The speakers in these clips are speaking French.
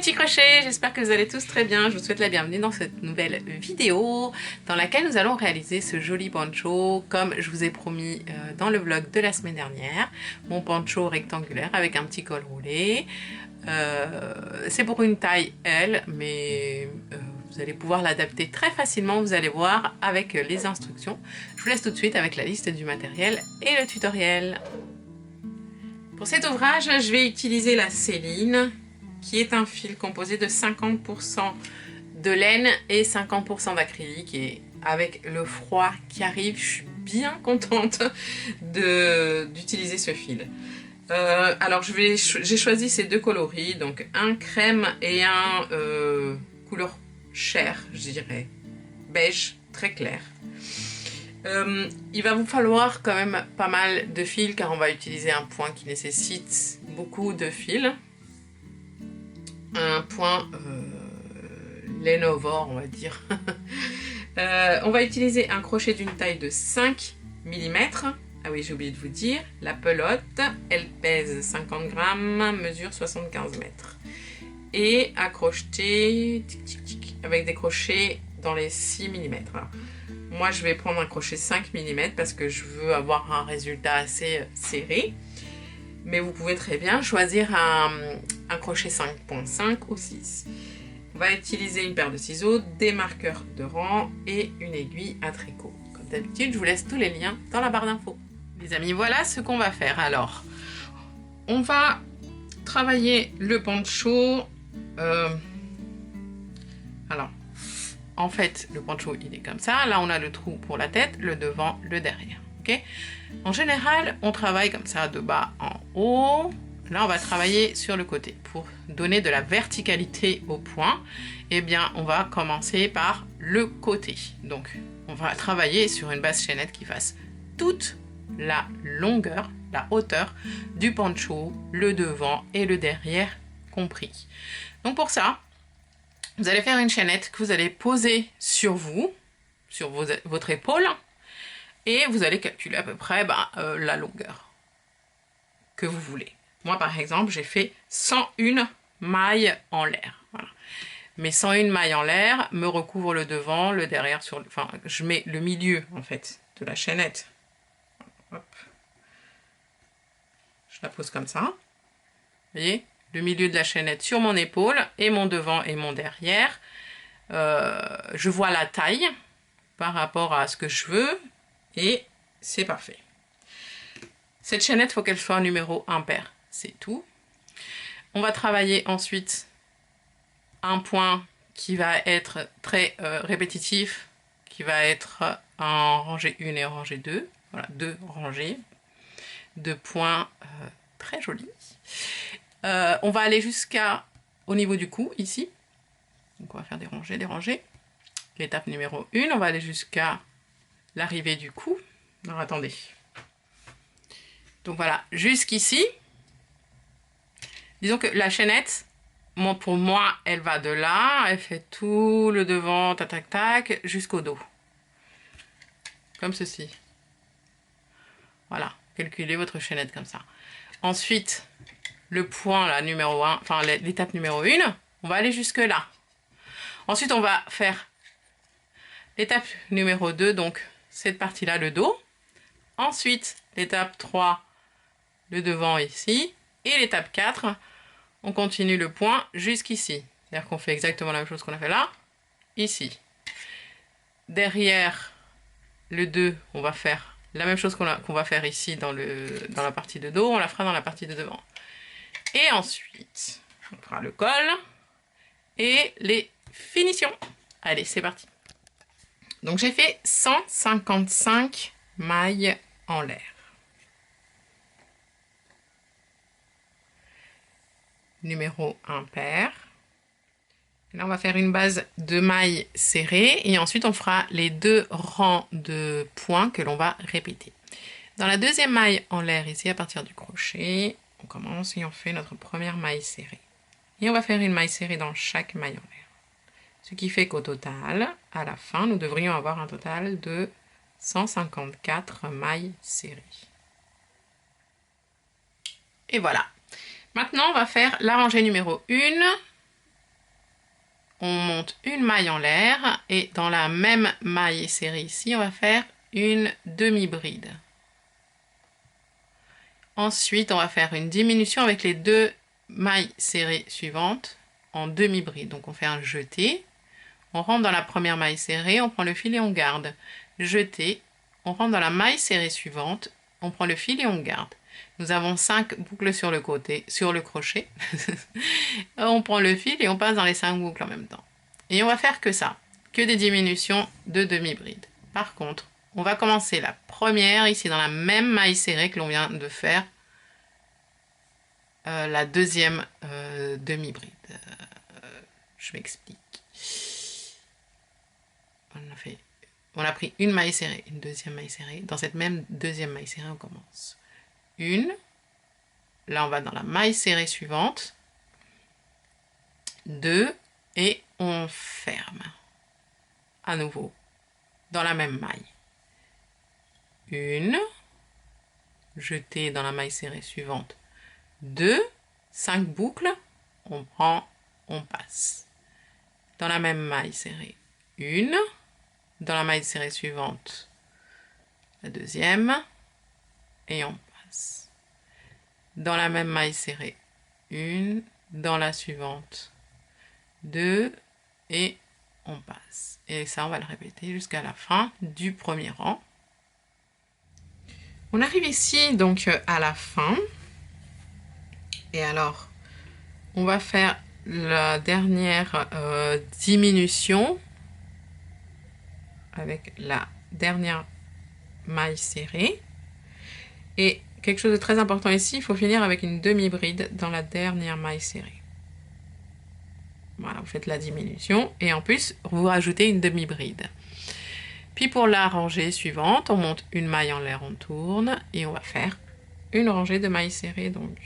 petits crochets, j'espère que vous allez tous très bien. Je vous souhaite la bienvenue dans cette nouvelle vidéo dans laquelle nous allons réaliser ce joli poncho comme je vous ai promis dans le vlog de la semaine dernière. Mon poncho rectangulaire avec un petit col roulé. C'est pour une taille L, mais vous allez pouvoir l'adapter très facilement, vous allez voir avec les instructions. Je vous laisse tout de suite avec la liste du matériel et le tutoriel. Pour cet ouvrage, je vais utiliser la Céline, qui est un fil composé de 50% de laine et 50% d'acrylique. Et avec le froid qui arrive, je suis bien contente d'utiliser ce fil. Alors j'ai choisi ces deux coloris, donc un crème et un couleur chair, je dirais, beige, très clair. Il va vous falloir quand même pas mal de fils car on va utiliser un point qui nécessite beaucoup de fils. Un point Lenovo, on va dire. On va utiliser un crochet d'une taille de 5 mm. Ah oui, j'ai oublié de vous dire, la pelote, elle pèse 50 grammes, mesure 75 mètres. Et à crocheter avec des crochets dans les 6 mm. Alors, moi, je vais prendre un crochet 5 mm parce que je veux avoir un résultat assez serré. Mais vous pouvez très bien choisir un crochet 5.5 ou 6. On va utiliser une paire de ciseaux, des marqueurs de rang et une aiguille à tricot. Comme d'habitude, je vous laisse tous les liens dans la barre d'infos. Les amis, voilà ce qu'on va faire. Alors, on va travailler le poncho. Alors, en fait, le poncho, il est comme ça. Là, on a le trou pour la tête, le devant, le derrière. Okay, en général, on travaille comme ça de bas en haut. Là, on va travailler sur le côté. Pour donner de la verticalité au point, eh bien, on va commencer par le côté. Donc, on va travailler sur une base chaînette qui fasse toute la longueur, la hauteur du poncho, le devant et le derrière compris. Donc, pour ça, vous allez faire une chaînette que vous allez poser sur vous, sur votre épaule. Et vous allez calculer à peu près la longueur que vous voulez. Moi, par exemple, j'ai fait 101 mailles en l'air. Voilà. Mes 101 mailles en l'air me recouvrent le devant, le derrière, enfin, je mets le milieu, en fait, de la chaînette. Hop. Je la pose comme ça. Vous voyez, le milieu de la chaînette sur mon épaule, et mon devant et mon derrière. Je vois la taille par rapport à ce que je veux. Et c'est parfait. Cette chaînette, il faut qu'elle soit en numéro impair. C'est tout. On va travailler ensuite un point qui va être très répétitif, qui va être en rangée 1 et en rangée 2. Voilà, 2 rangées de points très jolis. On va aller jusqu'au niveau du cou, ici. Donc on va faire des rangées, des rangées. L'étape numéro 1, on va aller jusqu'à l'arrivée du cou. Alors attendez. Donc voilà, jusqu'ici. Disons que la chaînette, pour moi, elle va de là, elle fait tout le devant, tac tac tac, jusqu'au dos. Comme ceci. Voilà, calculez votre chaînette comme ça. Ensuite, le point là, numéro 1, enfin l'étape numéro 1, on va aller jusque là. Ensuite, on va faire l'étape numéro 2, donc cette partie-là, le dos. Ensuite, l'étape 3, le devant ici. Et l'étape 4, on continue le point jusqu'ici. C'est-à-dire qu'on fait exactement la même chose qu'on a fait là, ici. Derrière le 2, on va faire la même chose qu'on va faire ici dans la partie de dos, on la fera dans la partie de devant. Et ensuite, on fera le col et les finitions. Allez, c'est parti. Donc j'ai fait 155 mailles en l'air. Numéro impair. Là, on va faire une base de mailles serrées et ensuite on fera les 2 rangs de points que l'on va répéter. Dans la deuxième maille en l'air, ici à partir du crochet, on commence et on fait notre première maille serrée. Et on va faire une maille serrée dans chaque maille en l'air. Ce qui fait qu'au total, à la fin, nous devrions avoir un total de 154 mailles serrées. Et voilà. Maintenant, on va faire la rangée numéro 1 on monte une maille en l'air et dans la même maille serrée ici, on va faire une demi-bride. Ensuite, on va faire une diminution avec les deux mailles serrées suivantes en demi-bride. Donc on fait un jeté, on rentre dans la première maille serrée, on prend le fil et on garde. Jeté, on rentre dans la maille serrée suivante, on prend le fil et on garde. Nous avons 5 boucles sur le côté, sur le crochet. On prend le fil et on passe dans les 5 boucles en même temps. Et on va faire que ça, que des diminutions de demi-bride. Par contre, on va commencer la première ici dans la même maille serrée que l'on vient de faire la deuxième demi-bride. Je m'explique. On a pris une maille serrée, une deuxième maille serrée. Dans cette même deuxième maille serrée, on commence. Une. Là, on va dans la maille serrée suivante. 2 et on ferme. À nouveau, dans la même maille. Une. Jeter dans la maille serrée suivante. 2. 5 boucles. On prend, on passe. Dans la même maille serrée. Une. Dans la maille serrée suivante. La deuxième. Et on passe. Dans la même maille serrée. Une. Dans la suivante. 2 et on passe. Et ça, on va le répéter jusqu'à la fin du premier rang. On arrive ici donc à la fin. Et alors, on va faire la dernière diminution avec la dernière maille serrée. Et quelque chose de très important ici, il faut finir avec une demi-bride dans la dernière maille serrée. Voilà, vous faites la diminution et en plus, vous rajoutez une demi-bride. Puis pour la rangée suivante, on monte une maille en l'air, on tourne et on va faire une rangée de mailles serrées. Donc,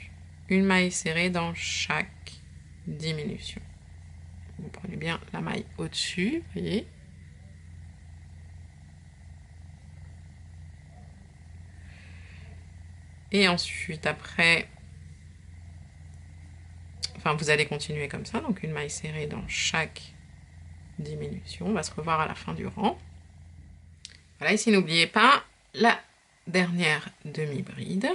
une maille serrée dans chaque diminution. Vous prenez bien la maille au-dessus, voyez. Et ensuite, après, enfin, vous allez continuer comme ça. Donc, une maille serrée dans chaque diminution. On va se revoir à la fin du rang. Voilà, ici, n'oubliez pas la dernière demi-bride.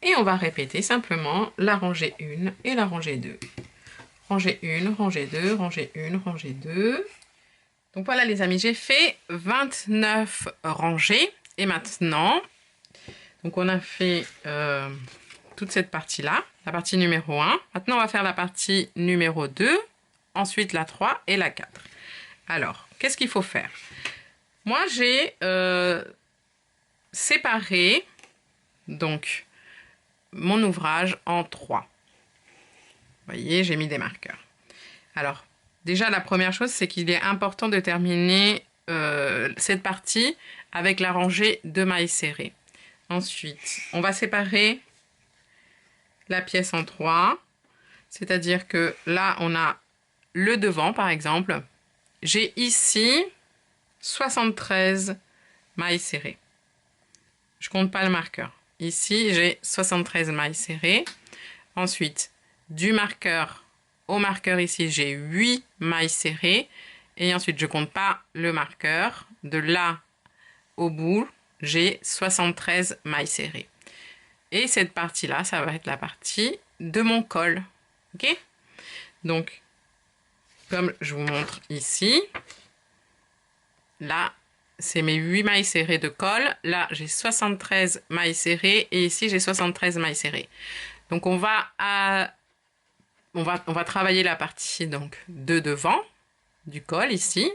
Et on va répéter simplement la rangée 1 et la rangée 2. Rangée 1, rangée 2, rangée 1, rangée 2. Donc voilà les amis, j'ai fait 29 rangées. Et maintenant, donc on a fait toute cette partie-là, la partie numéro 1. Maintenant, on va faire la partie numéro 2, ensuite la 3 et la 4. Alors, qu'est-ce qu'il faut faire? Moi, j'ai séparé donc mon ouvrage en 3. Vous voyez, j'ai mis des marqueurs. Alors, déjà, la première chose, c'est qu'il est important de terminer cette partie avec la rangée de mailles serrées. Ensuite, on va séparer la pièce en 3. C'est-à-dire que là, on a le devant, par exemple. J'ai ici 73 mailles serrées. Je compte pas le marqueur. Ici, j'ai 73 mailles serrées. Ensuite, du marqueur au marqueur ici, j'ai 8 mailles serrées. Et ensuite, je compte pas le marqueur. De là au bout, j'ai 73 mailles serrées. Et cette partie-là, ça va être la partie de mon col. Ok? Donc, comme je vous montre ici, là, c'est mes 8 mailles serrées de col. Là, j'ai 73 mailles serrées et ici, j'ai 73 mailles serrées. Donc, on va travailler la partie donc, de devant du col ici.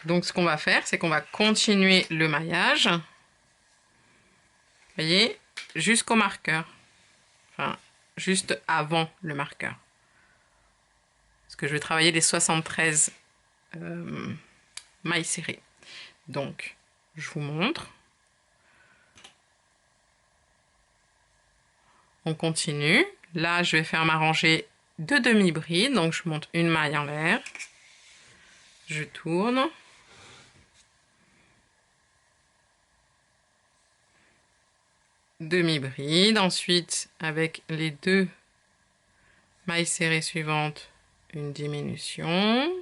Donc, ce qu'on va faire, c'est qu'on va continuer le maillage. Vous voyez, jusqu'au marqueur. Enfin, juste avant le marqueur. Parce que je vais travailler les 73 mailles serrées. Donc, je vous montre. On continue. Là, je vais faire ma rangée de demi-bride. Donc, je monte une maille en l'air. Je tourne. Demi-bride. Ensuite, avec les deux Maille serrée suivante, une diminution.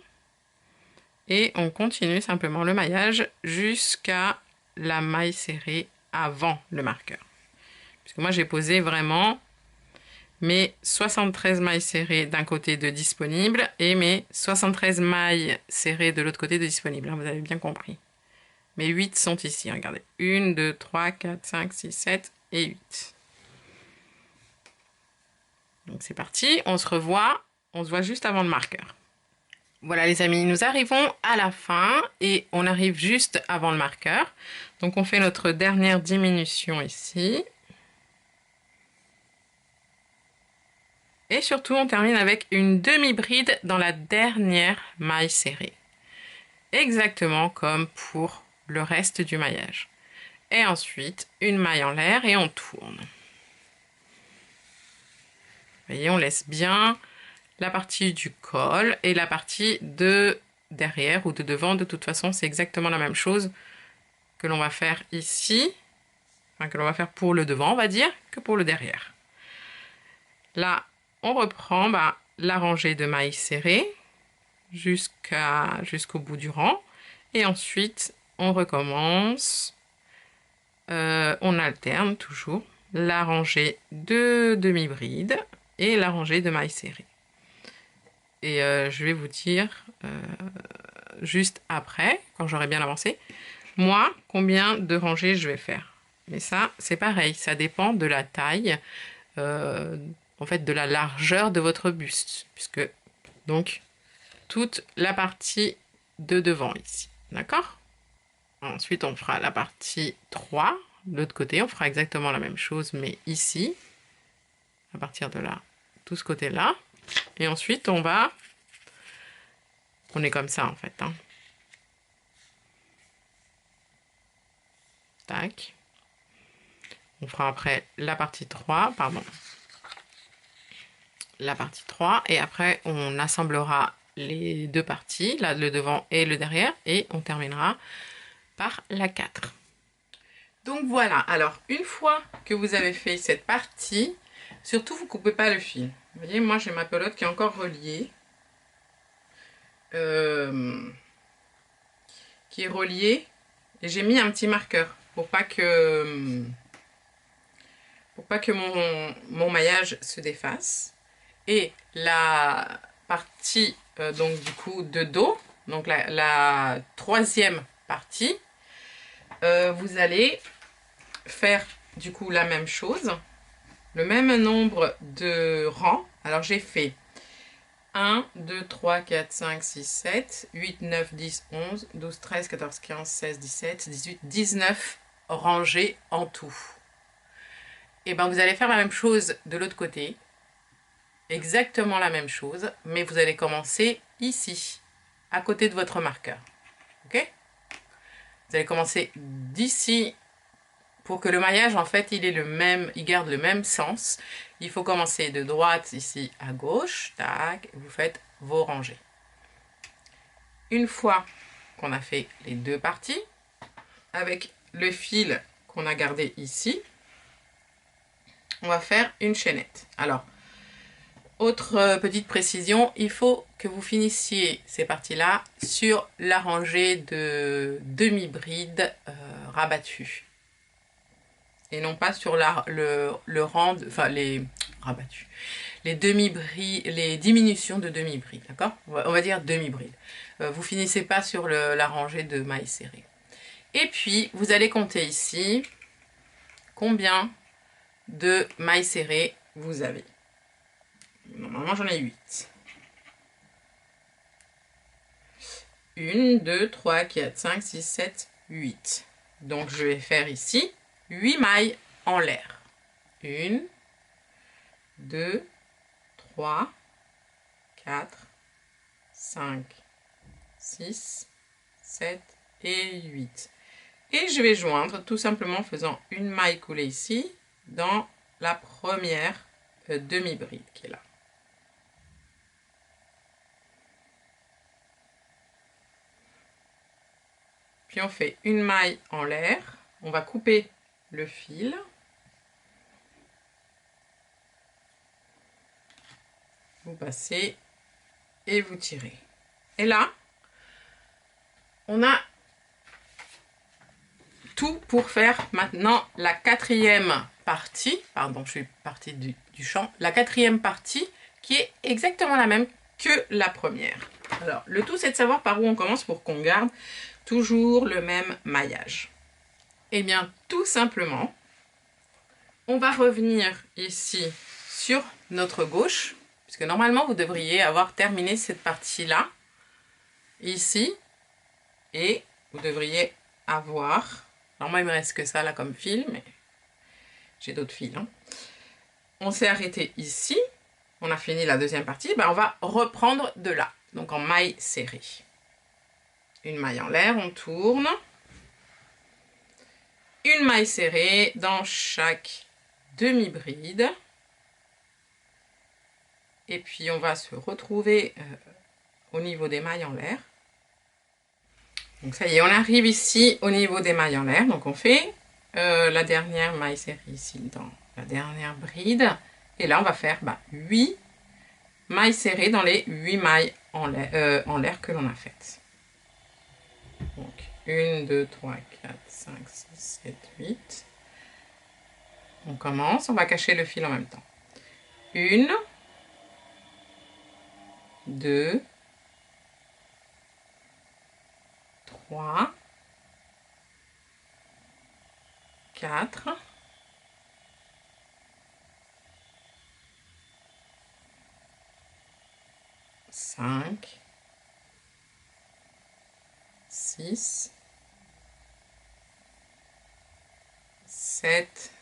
Et on continue simplement le maillage jusqu'à la maille serrée avant le marqueur. Puisque moi j'ai posé vraiment mes 73 mailles serrées d'un côté de disponible et mes 73 mailles serrées de l'autre côté de disponible. Vous avez bien compris. Mes 8 sont ici, regardez. 1, 2, 3, 4, 5, 6, 7 et 8. Donc c'est parti, on se revoit. On se voit juste avant le marqueur. Voilà les amis, nous arrivons à la fin et on arrive juste avant le marqueur. Donc on fait notre dernière diminution ici. Et surtout on termine avec une demi-bride dans la dernière maille serrée. Exactement comme pour le reste du maillage. Et ensuite une maille en l'air et on tourne. Vous voyez, on laisse bien la partie du col et la partie de derrière ou de devant. De toute façon, c'est exactement la même chose que l'on va faire ici, enfin que l'on va faire pour le devant, on va dire, que pour le derrière. Là, on reprend la rangée de mailles serrées jusqu'au bout du rang. Et ensuite, on recommence. On alterne toujours la rangée de demi-bride et la rangée de mailles serrées. Et je vais vous dire juste après, quand j'aurai bien avancé, moi, combien de rangées je vais faire. Mais ça, c'est pareil, ça dépend de la taille, en fait de la largeur de votre buste, puisque donc toute la partie de devant ici, d'accord? Ensuite, on fera la partie 3, de l'autre côté, on fera exactement la même chose, mais ici, à partir de là, tout ce côté-là, et ensuite on est comme ça en fait, hein. Tac. On fera après la partie 3, pardon. La partie 3 et après on assemblera les deux parties, là, le devant et le derrière, et on terminera par la 4. Donc voilà, alors une fois que vous avez fait cette partie, surtout vous ne coupez pas le fil. Vous voyez, moi j'ai ma pelote qui est encore reliée. Qui est reliée. Et j'ai mis un petit marqueur pour pas que mon maillage se défasse. Et la partie donc du coup de dos, donc la troisième partie, vous allez faire du coup la même chose, le même nombre de rangs. Alors j'ai fait 1, 2, 3, 4, 5, 6, 7, 8, 9, 10, 11, 12, 13, 14, 15, 16, 17, 18, 19 rangées en tout. Et bien vous allez faire la même chose de l'autre côté. Exactement la même chose, mais vous allez commencer ici, à côté de votre marqueur. Ok? Vous allez commencer d'ici pour que le maillage, en fait, il garde le même sens. Il faut commencer de droite ici à gauche, tac, vous faites vos rangées. Une fois qu'on a fait les deux parties, avec le fil qu'on a gardé ici, on va faire une chaînette. Alors, autre petite précision, il faut que vous finissiez ces parties-là sur la rangée de demi-bride rabattues. Et non pas sur le rang, enfin les rabattus, les demi-brides, les diminutions de demi-bride, d'accord? On va dire demi-bride. Vous finissez pas sur la rangée de mailles serrées. Et puis, vous allez compter ici combien de mailles serrées vous avez. Normalement, j'en ai 8. 1, 2, 3, 4, 5, 6, 7, 8. Donc, je vais faire ici 8 mailles en l'air. 1, 2, 3, 4, 5, 6, 7 et 8. Et je vais joindre tout simplement en faisant une maille coulée ici dans la première demi-bride qui est là. Puis on fait une maille en l'air, on va couper le fil. vous passez et vous tirez. Et là, on a tout pour faire maintenant la quatrième partie. Pardon, je suis partie du champ. La quatrième partie qui est exactement la même que la première. Alors, le tout, c'est de savoir par où on commence pour qu'on garde toujours le même maillage. Eh bien, tout simplement, on va revenir ici sur notre gauche, puisque normalement, vous devriez avoir terminé cette partie-là, ici, et vous devriez avoir... Alors moi, il me reste que ça là comme fil, mais j'ai d'autres fils. Hein. On s'est arrêté ici, on a fini la deuxième partie, ben on va reprendre de là, donc en maille serrée. Une maille en l'air, on tourne. Une maille serrée dans chaque demi-bride. Et puis on va se retrouver au niveau des mailles en l'air. Donc ça y est, on arrive ici au niveau des mailles en l'air. Donc on fait la dernière maille serrée ici dans la dernière bride. Et là on va faire 8 mailles serrées dans les 8 mailles en l'air que l'on a faites. Donc 1, 2, 3, 4, 5, 6, 7, 8. On commence, on va cacher le fil en même temps. 1, 2, 3, 4, 5, 6, 7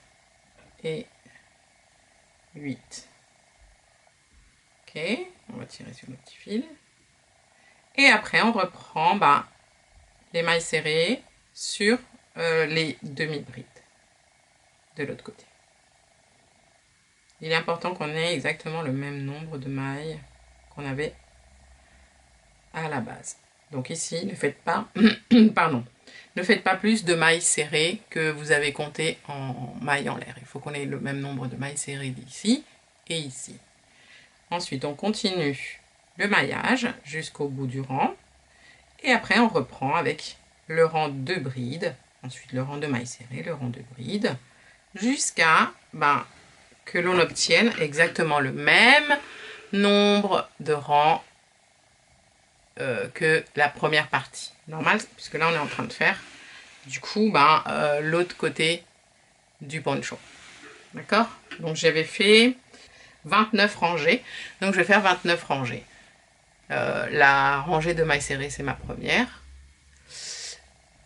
et 8. Ok, on va tirer sur le petit fil. Et après, on reprend les mailles serrées sur les demi-brides de l'autre côté. Il est important qu'on ait exactement le même nombre de mailles qu'on avait à la base. Donc ici, ne faites pas, pardon, ne faites pas plus de mailles serrées que vous avez compté en mailles en l'air. Il faut qu'on ait le même nombre de mailles serrées ici et ici. Ensuite, on continue le maillage jusqu'au bout du rang. Et après, on reprend avec le rang de brides. Ensuite, le rang de mailles serrées, le rang de brides. Jusqu'à que l'on obtienne exactement le même nombre de rangs que la première partie. Normal, puisque là, on est en train de faire, du coup, l'autre côté du poncho. D'accord? Donc, j'avais fait 29 rangées. Donc, je vais faire 29 rangées. La rangée de mailles serrées, c'est ma première.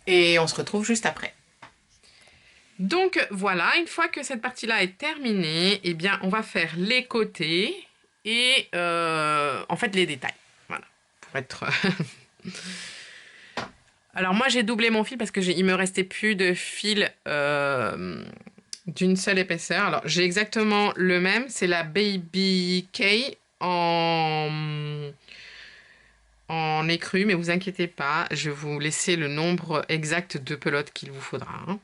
Et on se retrouve juste après. Donc, voilà. Une fois que cette partie-là est terminée, eh bien, on va faire les côtés et en fait, les détails. Voilà. Pour être... Alors, moi, j'ai doublé mon fil parce qu'il me restait plus de fil... d'une seule épaisseur. Alors, j'ai exactement le même. C'est la Baby K en écru, mais vous inquiétez pas, je vais vous laisser le nombre exact de pelotes qu'il vous faudra. Hein.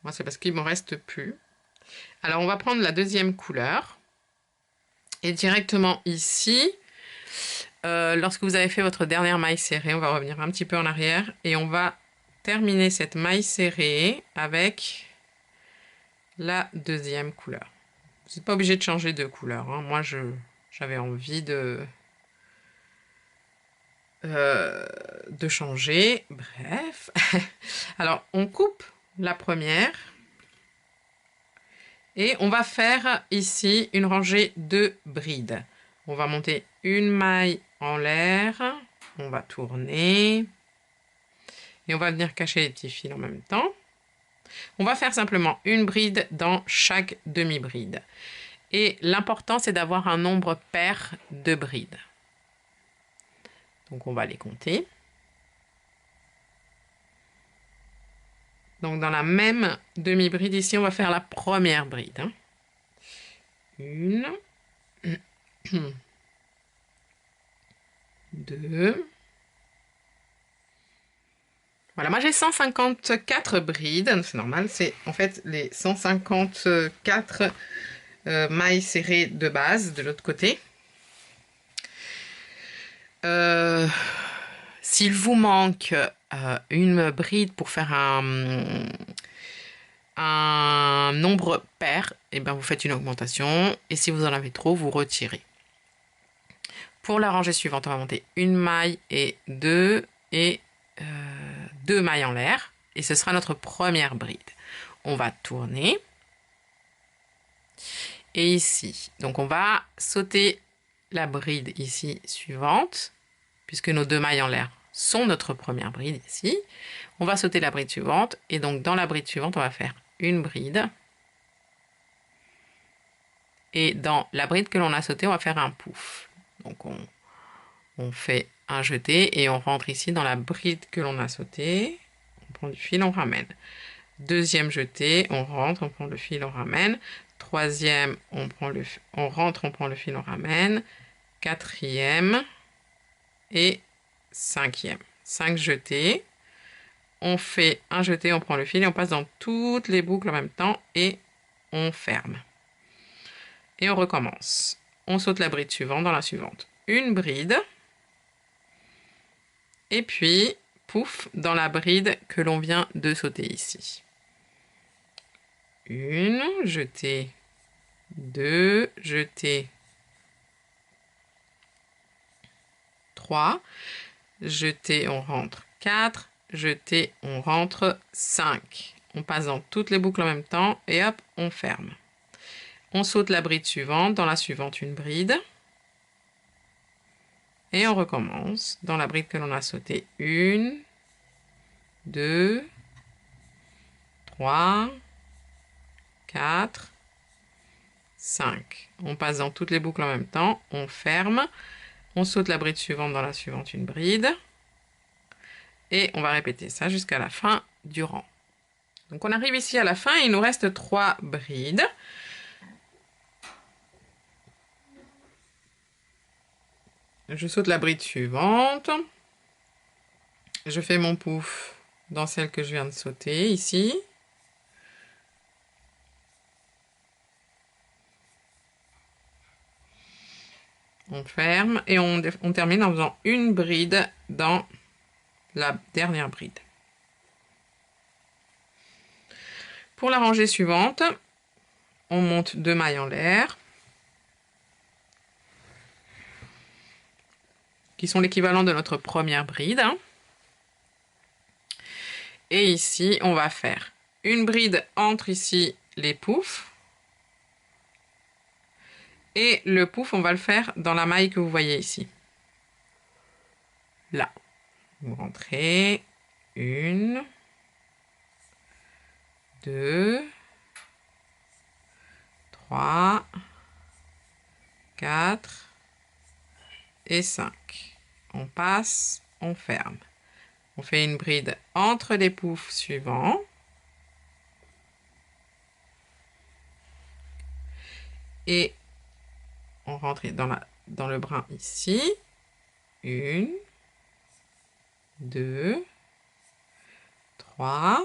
Moi, c'est parce qu'il m'en reste plus. Alors, on va prendre la deuxième couleur. Et directement ici, lorsque vous avez fait votre dernière maille serrée, on va revenir un petit peu en arrière et on va terminer cette maille serrée avec la deuxième couleur. Vous n'êtes pas obligé de changer de couleur. Hein. Moi, j'avais envie de changer. Bref. Alors, on coupe la première. Et on va faire ici une rangée de brides. On va monter une maille en l'air. On va tourner. Et on va venir cacher les petits fils en même temps. On va faire simplement une bride dans chaque demi-bride. Et l'important, c'est d'avoir un nombre pair de brides. Donc, on va les compter. Donc, dans la même demi-bride, ici, on va faire la première bride. Hein. 1, 2. Voilà, moi j'ai 154 brides, c'est normal, c'est en fait les 154 mailles serrées de base de l'autre côté. S'il vous manque une bride pour faire un nombre pair, et ben vous faites une augmentation. Et si vous en avez trop, vous retirez. Pour la rangée suivante, on va monter une maille et deux mailles en l'air. Et ce sera notre première bride. On va tourner. Et ici, donc on va sauter la bride ici suivante, puisque nos 2 mailles en l'air sont notre première bride ici. On va sauter la bride suivante, et donc dans la bride suivante, on va faire une bride. Et dans la bride que l'on a sautée, on va faire un pouf. Donc on fait un jeté et on rentre ici dans la bride que l'on a sautée. On prend du fil, on ramène. Deuxième jeté, on rentre, on prend le fil, on ramène. Troisième, on rentre, on prend le fil, on ramène. Quatrième et cinquième. 5 jetés. On fait un jeté, on prend le fil et on passe dans toutes les boucles en même temps et on ferme. Et on recommence. On saute la bride suivante dans la suivante. Une bride. Et puis, pouf, dans la bride que l'on vient de sauter ici. Une, jetée, deux, jetée, trois, jetée, on rentre, 4, jetée, on rentre, 5. On passe dans toutes les boucles en même temps et hop, on ferme. On saute la bride suivante, dans la suivante une bride. Et on recommence dans la bride que l'on a sautée. 1, 2, 3, 4, 5. On passe dans toutes les boucles en même temps, on ferme. On saute la bride suivante, dans la suivante une bride. Et on va répéter ça jusqu'à la fin du rang. Donc on arrive ici à la fin, il nous reste 3 brides. Je saute la bride suivante. Je fais mon pouf dans celle que je viens de sauter ici. On ferme et on termine en faisant une bride dans la dernière bride. Pour la rangée suivante, on monte 2 mailles en l'air, qui sont l'équivalent de notre première bride. Et ici, on va faire une bride entre ici les poufs. Et le pouf, on va le faire dans la maille que vous voyez ici. Là. Vous rentrez. 1, 2, 3, 4 et 5. On passe, on ferme. On fait une bride entre les poufs suivants. Et on rentre dans le brin ici. 1, 2, 3,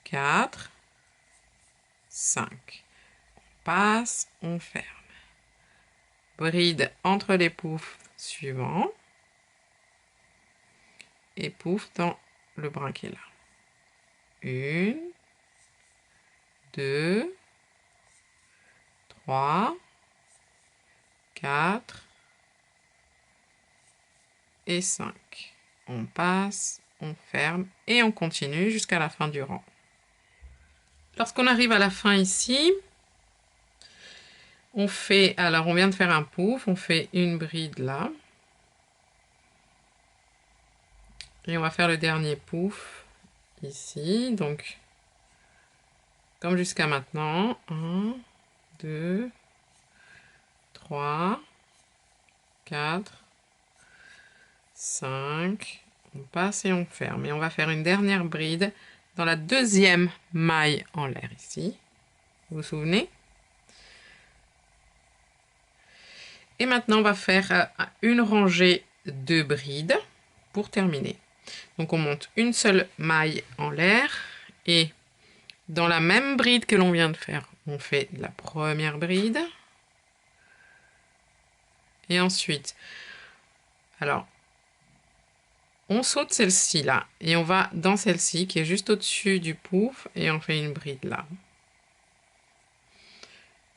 4, 5. On passe, on ferme. Bride entre les poufs suivants. Et pouf dans le brin qui est là. 1, 2, 3, 4 et 5. On passe, on ferme et on continue jusqu'à la fin du rang. Lorsqu'on arrive à la fin ici, on fait, alors on vient de faire un pouf, on fait une bride là. Et on va faire le dernier pouf ici. Donc, comme jusqu'à maintenant, 1, 2, 3, 4, 5. On passe et on ferme. Et on va faire une dernière bride dans la deuxième maille en l'air ici. Vous vous souvenez? Et maintenant, on va faire une rangée de brides pour terminer. Donc, on monte une seule maille en l'air et dans la même bride que l'on vient de faire, on fait la première bride. Et ensuite, Alors, on saute celle-ci là et on va dans celle-ci qui est juste au-dessus du pouf et on fait une bride là.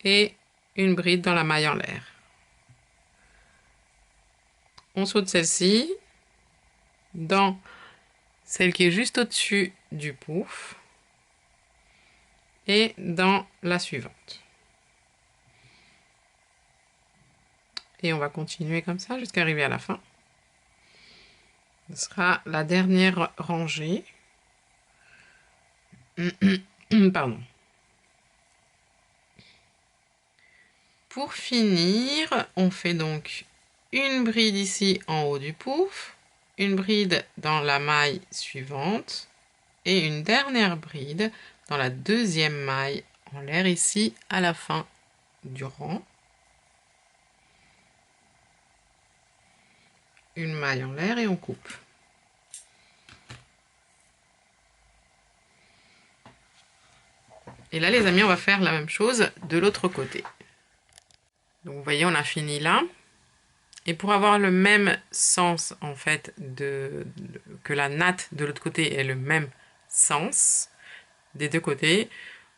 Et une bride dans la maille en l'air. On saute celle-ci dans celle qui est juste au-dessus du pouf et dans la suivante. Et on va continuer comme ça jusqu'à arriver à la fin. Ce sera la dernière rangée. Pardon. Pour finir, on fait donc une bride ici en haut du pouf, une bride dans la maille suivante et une dernière bride dans la deuxième maille en l'air ici à la fin du rang. Une maille en l'air et on coupe. Et là les amis, on va faire la même chose de l'autre côté. Donc vous voyez, on a fini là. Et pour avoir le même sens en fait que la natte de l'autre côté ait le même sens des deux côtés,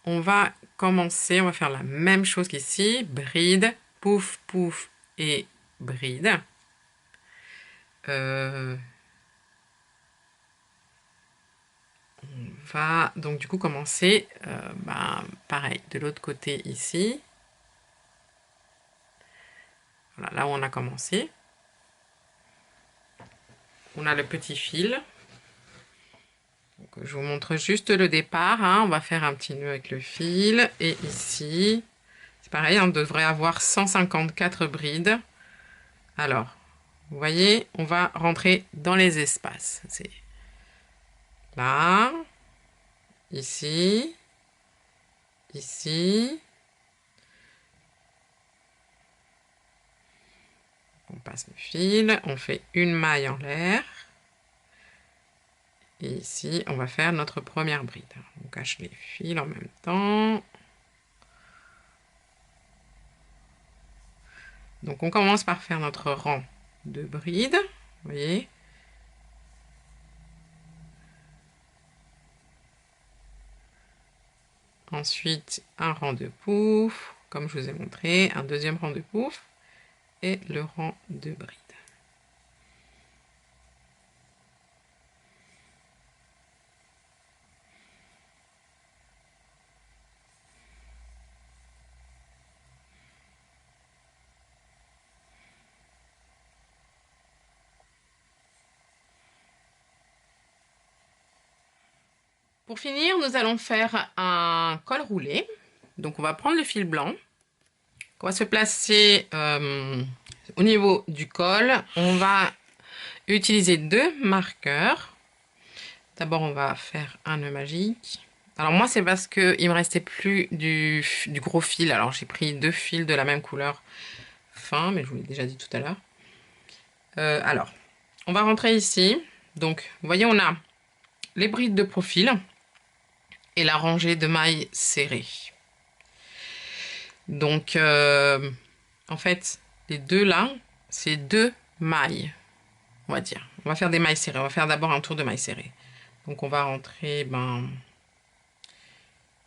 on va commencer, on va faire la même chose qu'ici, bride, pouf, pouf et bride. On va donc du coup commencer pareil de l'autre côté ici. Voilà, là où on a commencé. On a le petit fil. Donc, je vous montre juste le départ. Hein. On va faire un petit nœud avec le fil. Et ici, c'est pareil, on devrait avoir 154 brides. Alors, vous voyez, on va rentrer dans les espaces. C'est là, ici, ici. On passe le fil, on fait une maille en l'air. Et ici, on va faire notre première bride. On cache les fils en même temps. Donc, on commence par faire notre rang de brides. Vous voyez ? Ensuite, un rang de pouf, comme je vous ai montré, un deuxième rang de pouf et le rang de bride. Pour finir, nous allons faire un col roulé. Donc, on va prendre le fil blanc. On va se placer au niveau du col. On va utiliser deux marqueurs. D'abord, on va faire un nœud magique. Alors moi, c'est parce qu'il me restait plus du gros fil. Alors, j'ai pris deux fils de la même couleur fin, mais je vous l'ai déjà dit tout à l'heure. Alors, on va rentrer ici. Donc, vous voyez, on a les brides de profil et la rangée de mailles serrées. Donc, en fait, les deux là, c'est deux mailles, on va dire. On va faire des mailles serrées. On va faire d'abord un tour de mailles serrées. Donc, on va rentrer,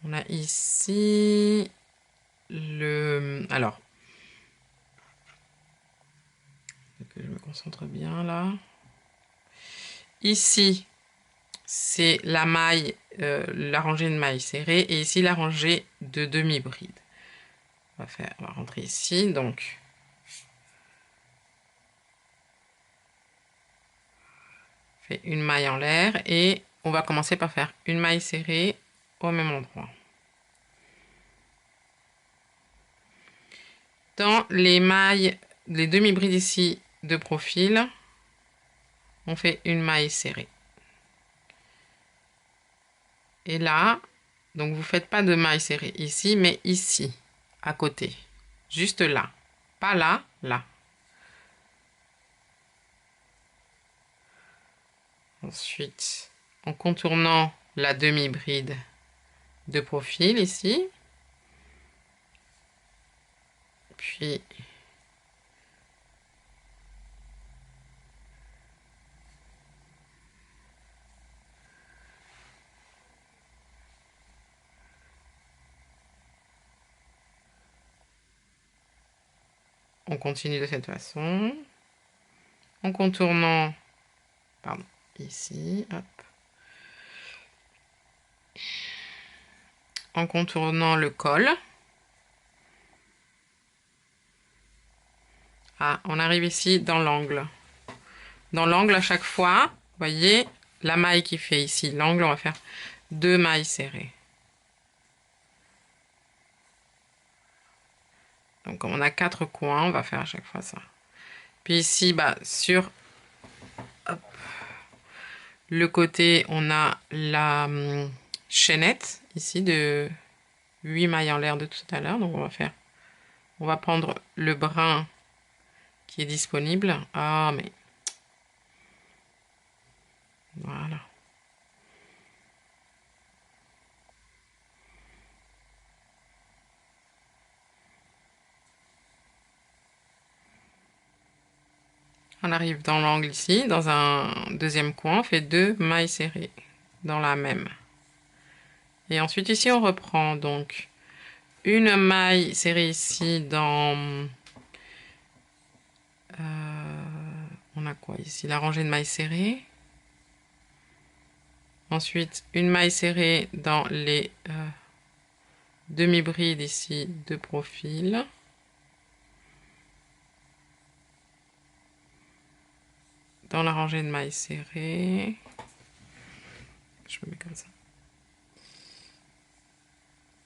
on a ici alors, que je me concentre bien là. Ici, c'est la maille, la rangée de mailles serrées, et ici la rangée de demi-bride. On va rentrer ici, donc on fait une maille en l'air et on va commencer par faire une maille serrée au même endroit. Dans les mailles, les demi-brides ici de profil, on fait une maille serrée. Et là, donc vous faites pas de maille serrée ici, mais ici, à côté. Juste là. Pas là, là. Ensuite, en contournant la demi-bride de profil ici. Puis, on continue de cette façon, en contournant, pardon, ici, hop, en contournant le col. Ah, on arrive ici dans l'angle. Dans l'angle, à chaque fois, vous voyez, la maille qui fait ici l'angle, on va faire 2 mailles serrées. Donc, comme on a 4 coins, on va faire à chaque fois ça. Puis ici, bah, sur hop, le côté, on a la chaînette ici de 8 mailles en l'air de tout à l'heure. Donc, on va prendre le brin qui est disponible. Ah, mais voilà. On arrive dans l'angle ici, dans un deuxième coin, on fait 2 mailles serrées dans la même. Et ensuite ici on reprend donc une maille serrée ici dans... on a quoi ici? La rangée de mailles serrées. Ensuite une maille serrée dans les demi-brides ici de profil. Dans la rangée de mailles serrées. Je me mets comme ça.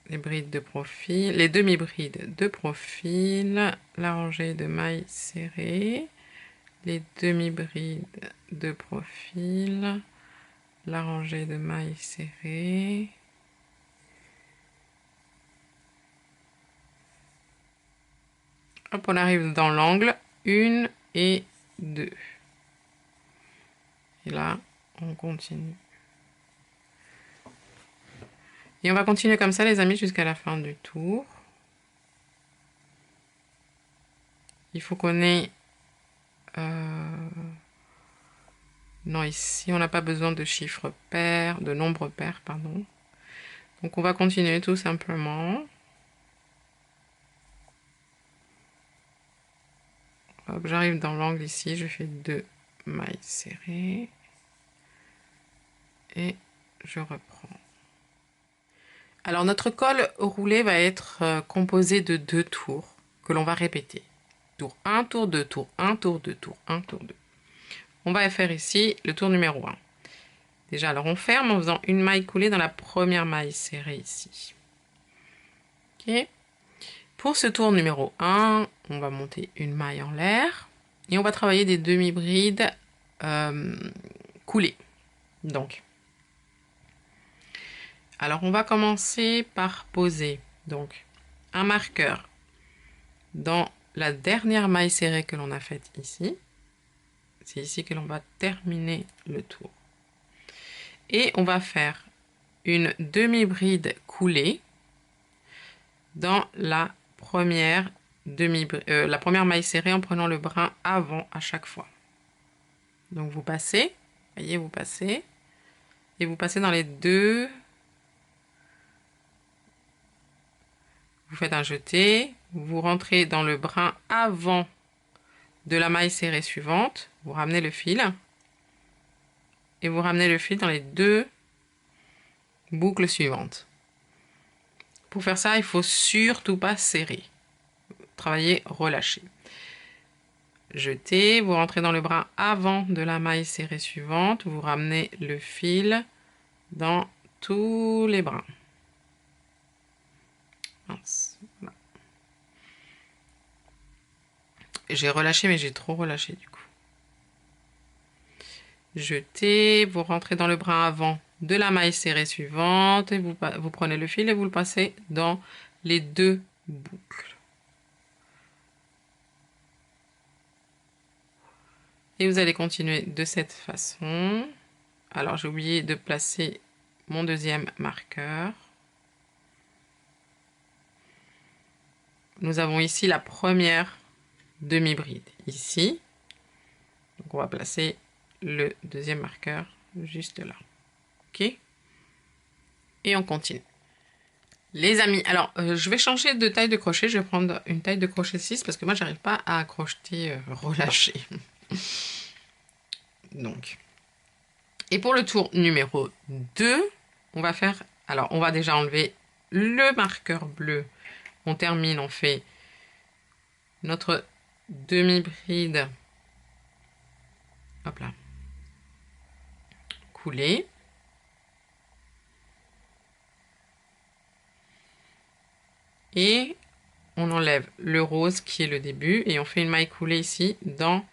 Les brides de profil, les demi-brides de profil, la rangée de mailles serrées, les demi-brides de profil, la rangée de mailles serrées, hop, on arrive dans l'angle 1 et 2. Et là, on continue. Et on va continuer comme ça, les amis, jusqu'à la fin du tour. Il faut qu'on ait... non, ici, on n'a pas besoin de chiffres pairs, de nombres pairs, pardon. Donc, on va continuer tout simplement. J'arrive dans l'angle ici, je fais 2 mailles serrées. Et je reprends. Alors, notre col roulé va être composé de 2 tours que l'on va répéter. Tour 1, tour 2, tour 1, tour 2, tour 1, tour 2. On va faire ici le tour numéro 1. Déjà, alors on ferme en faisant une maille coulée dans la première maille serrée ici. Ok. Pour ce tour numéro 1, on va monter une maille en l'air et on va travailler des demi-brides coulées. Donc, alors on va commencer par poser donc un marqueur dans la dernière maille serrée que l'on a faite ici. C'est ici que l'on va terminer le tour. Et on va faire une demi-bride coulée dans la première maille serrée en prenant le brin avant à chaque fois. Donc vous passez, voyez, vous passez, et vous passez dans les deux. Vous faites un jeté, vous rentrez dans le brin avant de la maille serrée suivante, vous ramenez le fil, et vous ramenez le fil dans les 2 boucles suivantes. Pour faire ça, il faut surtout pas serrer. Travailler relâché. Jetez, vous rentrez dans le brin avant de la maille serrée suivante, vous ramenez le fil dans tous les brins. Voilà. J'ai relâché, mais j'ai trop relâché du coup. Jetez, vous rentrez dans le brin avant de la maille serrée suivante, et vous prenez le fil et vous le passez dans les 2 boucles. Et vous allez continuer de cette façon. Alors j'ai oublié de placer mon deuxième marqueur. Nous avons ici la première demi-bride, ici. Donc on va placer le deuxième marqueur juste là. Ok? Et on continue. Les amis, alors je vais changer de taille de crochet, je vais prendre une taille de crochet 6 parce que moi j'arrive pas à crocheter relâché. Donc, et pour le tour numéro 2, on va faire, alors on va déjà enlever le marqueur bleu, on termine, on fait notre demi-bride, hop là, coulée. Et on enlève le rose qui est le début et on fait une maille coulée ici dans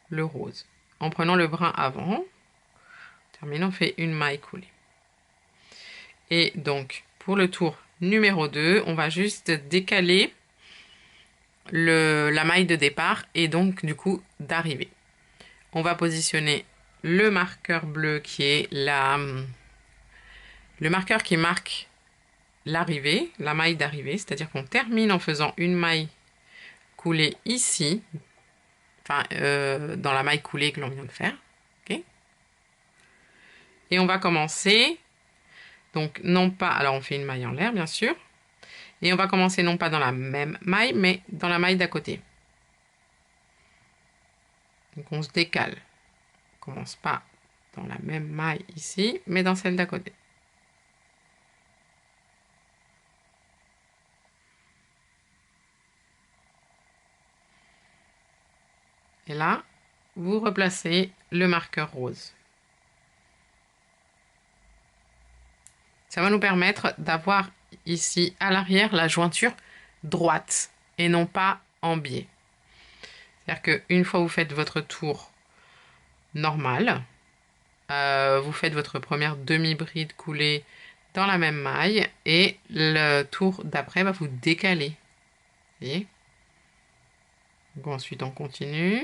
le rose. En prenant le brun avant, on termine, on fait une maille coulée. Et donc, pour le tour numéro 2, on va juste décaler la maille de départ et donc du coup d'arrivée. On va positionner le marqueur bleu qui est le marqueur qui marque l'arrivée, la maille d'arrivée, c'est-à-dire qu'on termine en faisant une maille coulée ici, enfin dans la maille coulée que l'on vient de faire. Okay, et on va commencer, donc non pas, alors on fait une maille en l'air bien sûr, et on va commencer non pas dans la même maille, mais dans la maille d'à côté. Donc on se décale. On commence pas dans la même maille ici, mais dans celle d'à côté. Et là, vous replacez le marqueur rose. Ça va nous permettre d'avoir ici à l'arrière la jointure droite et non pas en biais. C'est-à-dire qu'une fois que vous faites votre tour normal, vous faites votre première demi-bride coulée dans la même maille et le tour d'après, vous décalez. Vous voyez? Donc ensuite, on continue.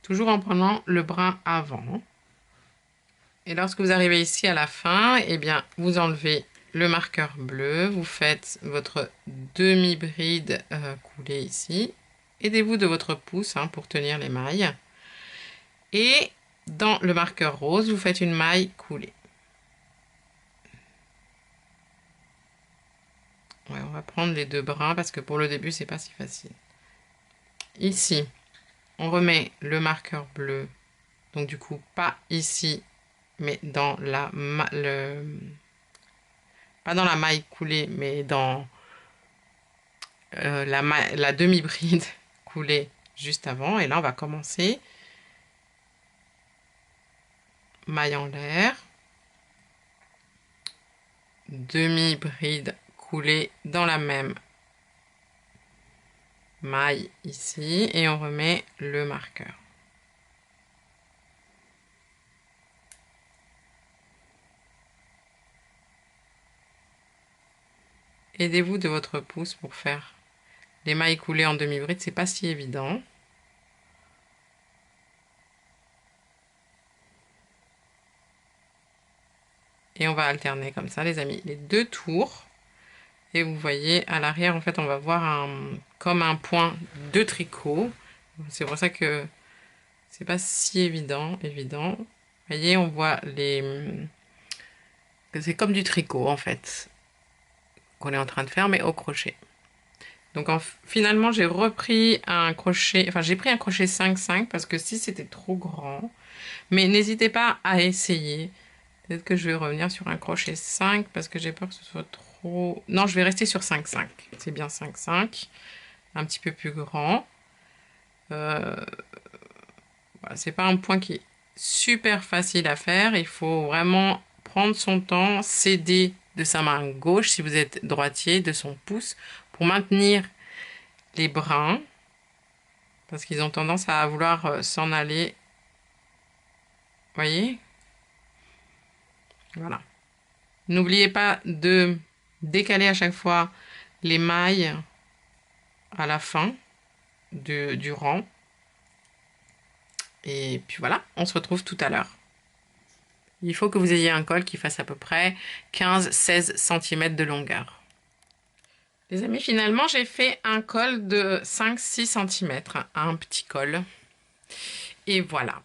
Toujours en prenant le brun avant. Et lorsque vous arrivez ici à la fin, eh bien, vous enlevez le marqueur bleu, vous faites votre demi-bride coulée ici. Aidez-vous de votre pouce pour tenir les mailles. Et dans le marqueur rose, vous faites une maille coulée. Ouais, on va prendre les deux bruns parce que pour le début, c'est pas si facile. Ici, on remet le marqueur bleu. Donc du coup, pas ici, mais dans pas dans la maille coulée, mais dans la demi-bride coulée juste avant. Et là, on va commencer maille en l'air, demi-bride coulée dans la même maille ici, et on remet le marqueur. Aidez-vous de votre pouce pour faire les mailles coulées en demi-bride, c'est pas si évident. Et on va alterner comme ça, les amis, les deux tours. Et vous voyez, à l'arrière, en fait, on va voir comme un point de tricot. C'est pour ça que c'est pas si évident. Vous voyez, on voit que c'est comme du tricot, en fait, qu'on est en train de faire, mais au crochet. Donc finalement, j'ai repris un crochet, enfin j'ai pris un crochet 5-5 parce que si c'était trop grand. Mais n'hésitez pas à essayer. Peut-être que je vais revenir sur un crochet 5 parce que j'ai peur que ce soit trop... Non, je vais rester sur 5-5. C'est bien 5-5. Un petit peu plus grand. Voilà, c'est pas un point qui est super facile à faire. Il faut vraiment prendre son temps, s'aider de sa main gauche, si vous êtes droitier, de son pouce, pour maintenir les brins. Parce qu'ils ont tendance à vouloir s'en aller. Voyez? Voilà. N'oubliez pas de décaler à chaque fois les mailles à la fin du rang. Et puis voilà, on se retrouve tout à l'heure. Il faut que vous ayez un col qui fasse à peu près 15-16 cm de longueur. Les amis, finalement, j'ai fait un col de 5-6 cm, un petit col. Et voilà.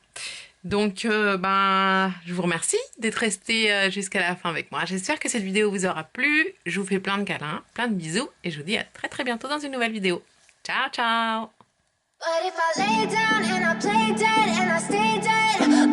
Donc, je vous remercie d'être resté jusqu'à la fin avec moi. J'espère que cette vidéo vous aura plu. Je vous fais plein de câlins, plein de bisous et je vous dis à très très bientôt dans une nouvelle vidéo. Ciao, ciao! But if I lay down and I play dead and I stay dead